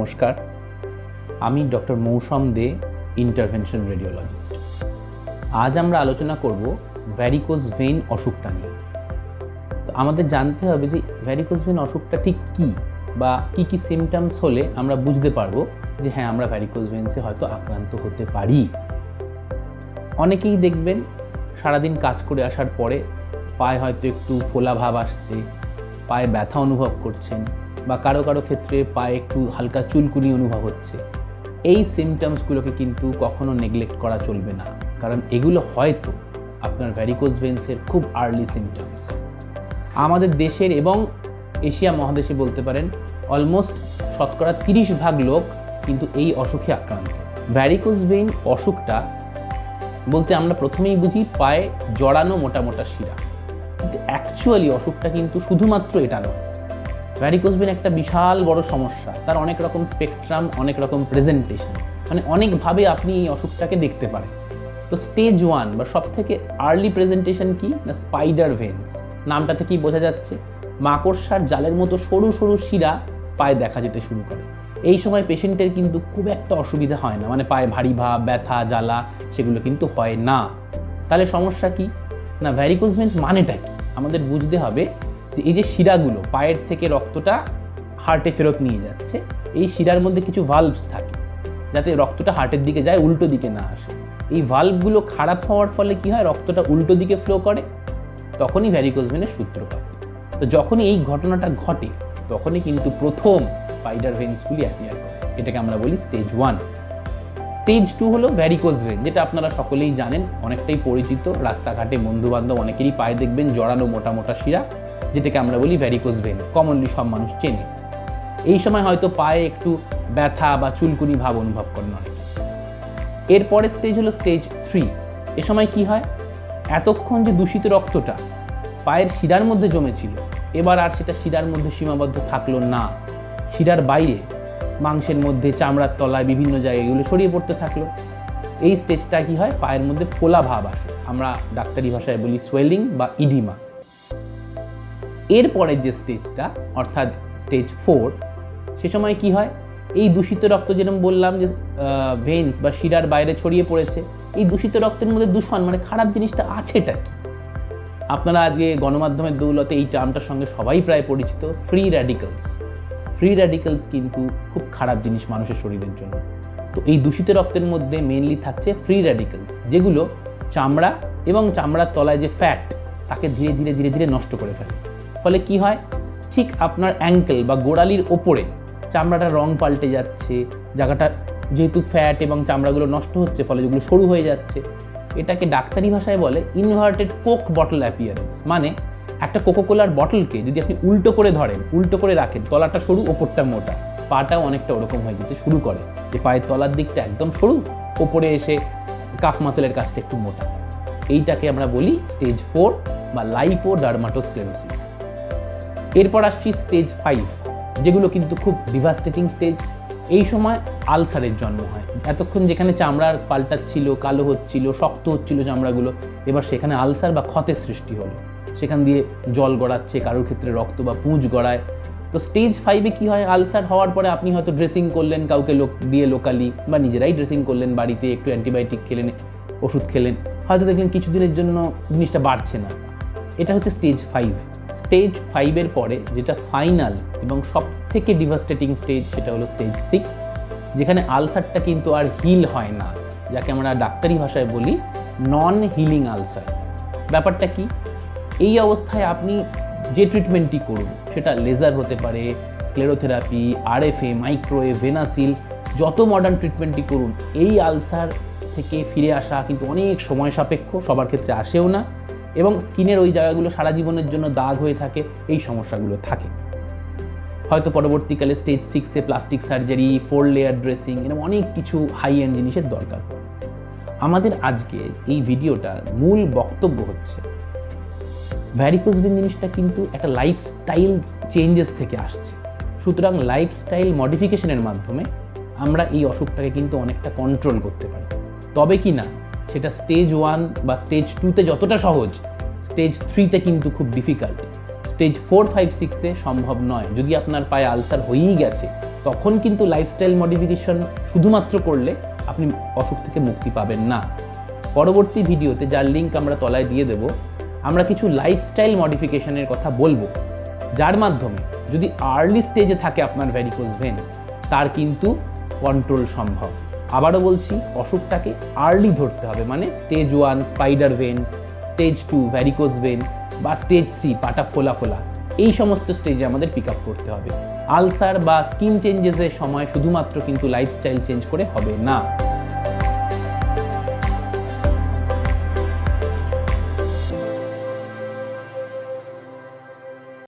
নমস্কার, আমি ডক্টর মৌসম দে, intervention radiologist. আজ আমরা আলোচনা করব ভ্যারিকোজ ভেইন অসুখটা নিয়ে। তো আমাদের জানতে হবে যে ভ্যারিকোজ ভেইন অসুখটা ঠিক কী বা কী কী সিমটমস হলে আমরা বুঝতে পারবো যে হ্যাঁ, আমরা ভ্যারিকোজ ভেইনসে হয়তো আক্রান্ত হতে পারি। অনেকেই দেখবেন সারাদিন কাজ করে আসার পরে পায়ে হয়তো একটু ফোলা ভাব আসছে, পায়ে ব্যথা অনুভব করছেন, বা কারো কারো ক্ষেত্রে পায়ে একটু হালকা চুলকুনি অনুভব হচ্ছে। এই সিমটমসগুলোকে কিন্তু কখনো নেগলেক্ট করা চলবে না, কারণ এগুলো হয়তো আপনার ভ্যারিকোজ ভেইনসের খুব আর্লি সিমটমস। আমাদের দেশের এবং এশিয়া মহাদেশে বলতে পারেন অলমোস্ট শতকরা 30% লোক কিন্তু এই অসুখে আক্রান্ত। ভ্যারিকোজ ভেইন অসুখটা বলতে আমরা প্রথমেই বুঝি পায়ে জড়ানো মোটা মোটা শিরা, কিন্তু অ্যাকচুয়ালি অসুখটা কিন্তু শুধুমাত্র এটা নয়। ভ্যারিকোজ ভেইন একটা বিশাল বড় সমস্যা, তার অনেক রকম স্পেকট্রাম, অনেক রকম প্রেজেন্টেশন, মানে অনেকভাবে আপনি এই অসুখটাকে দেখতে পারেন। তো স্টেজ 1 বা সব থেকে আর্লি প্রেজেন্টেশন কি না, স্পাইডার ভেইনস। নামটা থেকেই বোঝা যাচ্ছে মাকড়সার জালের মতো সরু সরু শিরা পায়ে দেখা যেতে শুরু করে। এই সময় পেশেন্টের কিন্তু খুব একটা অসুবিধা হয় না, মানে পায়ে ভারী ভাব, ব্যথা, জ্বালা সেগুলো কিন্তু হয় না। তাহলে সমস্যা কি না, ভ্যারিকোজ ভেইনস মানেটা কি আমাদের বুঝতে হবে। যে এই যে শিরাগুলো পায়ের থেকে রক্তটা হার্টে ফেরত নিয়ে যাচ্ছে, এই শিরার মধ্যে কিছু ভালভস থাকে যাতে রক্তটা হার্টের দিকে যায়, উল্টো দিকে না আসে। এই ভালভগুলো খারাপ হওয়ার ফলে কি হয়, রক্তটা উল্টো দিকে ফ্লো করে, তখনই ভ্যারিকোজ ভেইনের সূত্রপাত। তো যখনই এই ঘটনাটা ঘটে তখনই কিন্তু প্রথম স্পাইডার ভেইনসগুলি অ্যাপিয়ার করে। এটাকে আমরা বলি স্টেজ 1। স্টেজ 2 হলো ভ্যারিকোজ ভেইন, যেটা আপনারা সকলেই জানেন, অনেকটাই পরিচিত। রাস্তাঘাটে বন্ধুবান্ধব অনেকেরই পায়ে দেখবেন জড়ানো মোটা মোটা শিরা, যেটাকে আমরা বলি ভ্যারিকোজ ভেইন। কমনলি সব মানুষ চেনে। এই সময় হয়তো পায়ে একটু ব্যথা বা চুলকুনি ভাব অনুভব করেন অনেকে। এরপরে স্টেজ হলো স্টেজ 3। এ সময় কি হয়, এতক্ষণ যে দূষিত রক্তটা পায়ের শিরার মধ্যে জমেছিল, এবার আর সেটা শিরার মধ্যে সীমাবদ্ধ থাকলো না, শিরার বাইরে মাংসের মধ্যে, চামড়ার তলায়, বিভিন্ন জায়গায় এগুলো ছড়িয়ে পড়তে থাকলো। এই স্টেজটা কি হয়, পায়ের মধ্যে ফোলা ভাব আসে, আমরা ডাক্তারি ভাষায় বলি সোয়েলিং বা ইডিমা। এরপরের যে স্টেজটা অর্থাৎ স্টেজ 4, সে সময় কি হয়, এই দূষিত রক্ত যেরকম বললাম যে ভেইনস বা শিরার বাইরে ছড়িয়ে পড়েছে, এই দূষিত রক্তের মধ্যে দূষণ মানে খারাপ জিনিসটা আছেটা কি। আপনারা আজকে গণমাধ্যমের দৌলতে এই টার্মটার সঙ্গে সবাই প্রায় পরিচিত, ফ্রি র্যাডিক্যালস। ফ্রি র্যাডিক্যালস কিন্তু খুব খারাপ জিনিস মানুষের শরীরের জন্য। তো এই দূষিত রক্তের মধ্যে মেইনলি থাকছে ফ্রি র্যাডিক্যালস, যেগুলো চামড়া এবং চামড়ার তলায় যে ফ্যাট তাকে ধীরে ধীরে ধীরে ধীরে নষ্ট করে ফেলে। ফলে কি হয়, ঠিক আপনার অ্যাঙ্কেল বা গোড়ালির ওপরে চামড়াটার রং পাল্টে যাচ্ছে, জায়গাটা যেহেতু ফ্যাট এবং চামড়াগুলো নষ্ট হচ্ছে, ফলে যেগুলো সরু হয়ে যাচ্ছে। এটাকে ডাক্তারি ভাষায় বলে ইনভার্টেড কোক বটল অ্যাপিয়ারেন্স। মানে একটা কোকোকোলার বটলকে যদি আপনি উল্টো করে ধরেন, উল্টো করে রাখেন, তলাটা সরু, ওপরটা মোটা, পাটাও অনেকটা ওরকম হয়ে যেতে শুরু করে, যে পায়ের তলার দিকটা একদম সরু, ওপরে এসে কাফ মাসেলের কাছটা একটু মোটা। এইটাকে আমরা বলি স্টেজ 4 বা লাইপোডার্মাটোস্ক্লেরোসিস। এরপর আসছি স্টেজ 5, যেগুলো কিন্তু খুব ডিভাস্টেটিং স্টেজ। এই সময় আলসারের জন্ম হয়। এতক্ষণ যেখানে চামড়ার পাল্টাচ্ছিল, কালো হচ্ছিল, শক্ত হচ্ছিল চামড়াগুলো, এবার সেখানে আলসার বা ক্ষতের সৃষ্টি হলো, সেখান দিয়ে জল গড়াচ্ছে, কারোর ক্ষেত্রে রক্ত বা পুঁজ গড়ায়। তো স্টেজ 5-এ কী হয়, আলসার হওয়ার পরে আপনি হয়তো ড্রেসিং করলেন কাউকে দিয়ে লোকালি, বা নিজেরাই ড্রেসিং করলেন বাড়িতে, একটু অ্যান্টিবায়োটিক খেলেন, ওষুধ খেলেন, হয়তো দেখলেন কিছুদিনের জন্য জিনিসটা বাড়ছে না। এটা হচ্ছে স্টেজ 5। স্টেজ 5-এর পরে যেটা ফাইনাল এবং সব থেকে ডিভাস্টেটিং স্টেজ, সেটা হলো স্টেজ 6, যেখানে আলসারটা কিন্তু আর হিল হয় না, যাকে আমরা ডাক্তারি ভাষায় বলি নন হিলিং আলসার। ব্যাপারটা কি, এই অবস্থায় আপনি যে ট্রিটমেন্টই করুন, সেটা লেজার হতে পারে, স্ক্লেরোথেরাপি, আরএফএ, মাইক্রোওয়েভ, ভেনাসিল, যত মডার্ন ট্রিটমেন্টই করুন, এই আলসার থেকে ফিরে আসা কিন্তু অনেক সময় সাপেক্ষ, সবার ক্ষেত্রে আসেও না, এবং স্কিনের ওই জায়গাগুলো সারা জীবনের জন্য দাগ হয়ে থাকে, এই সমস্যাগুলো থাকে। হয়তো পরবর্তীকালে স্টেজ 6-এ প্লাস্টিক সার্জারি, 4 লেয়ার ড্রেসিং, এরকম অনেক কিছু হাই এন্ড জিনিসের দরকার পড়ে। আমাদের আজকে এই ভিডিওটার মূল বক্তব্য হচ্ছে ভ্যারিকোজ ভেইন জিনিসটা কিন্তু একটা লাইফস্টাইল চেঞ্জেস থেকে আসছে। সুতরাং লাইফস্টাইল মডিফিকেশনের মাধ্যমে আমরা এই অসুখটাকে কিন্তু অনেকটা কন্ট্রোল করতে পারি। তবে কি না সেটা স্টেজ 1 বা স্টেজ 2-তে যতটা সহজ, স্টেজ 3-তে কিন্তু খুব ডিফিকাল্ট। স্টেজ 4, 5, 6-এ সম্ভব নয়। যদি আপনার পায়ে আলসার হয়েই গেছে, তখন কিন্তু লাইফস্টাইল মডিফিকেশন শুধুমাত্র করলে আপনি অসুখ থেকে মুক্তি পাবেন না। পরবর্তী ভিডিওতে, যার লিঙ্ক আমরা তলায় দিয়ে দেব, আমরা কিছু লাইফস্টাইল মডিফিকেশনের কথা বলবো, যার মাধ্যমে যদি আর্লি স্টেজে থাকে আপনার ভ্যারিকোজ ভেন, তার কিন্তু কন্ট্রোল সম্ভব। আবারও বলছি, অসুখটাকে আর্লি ধরতে হবে, মানে stage 1 spider veins, stage 2 varicose vein বা স্টেজ 3 পাটা ফোলা ফোলা, এই সমস্ত স্টেজে আমাদের পিক আপ করতে হবে। আলসার বা স্কিন চেঞ্জেসের সময় শুধুমাত্র কিন্তু লাইফস্টাইল চেঞ্জ করে হবে না।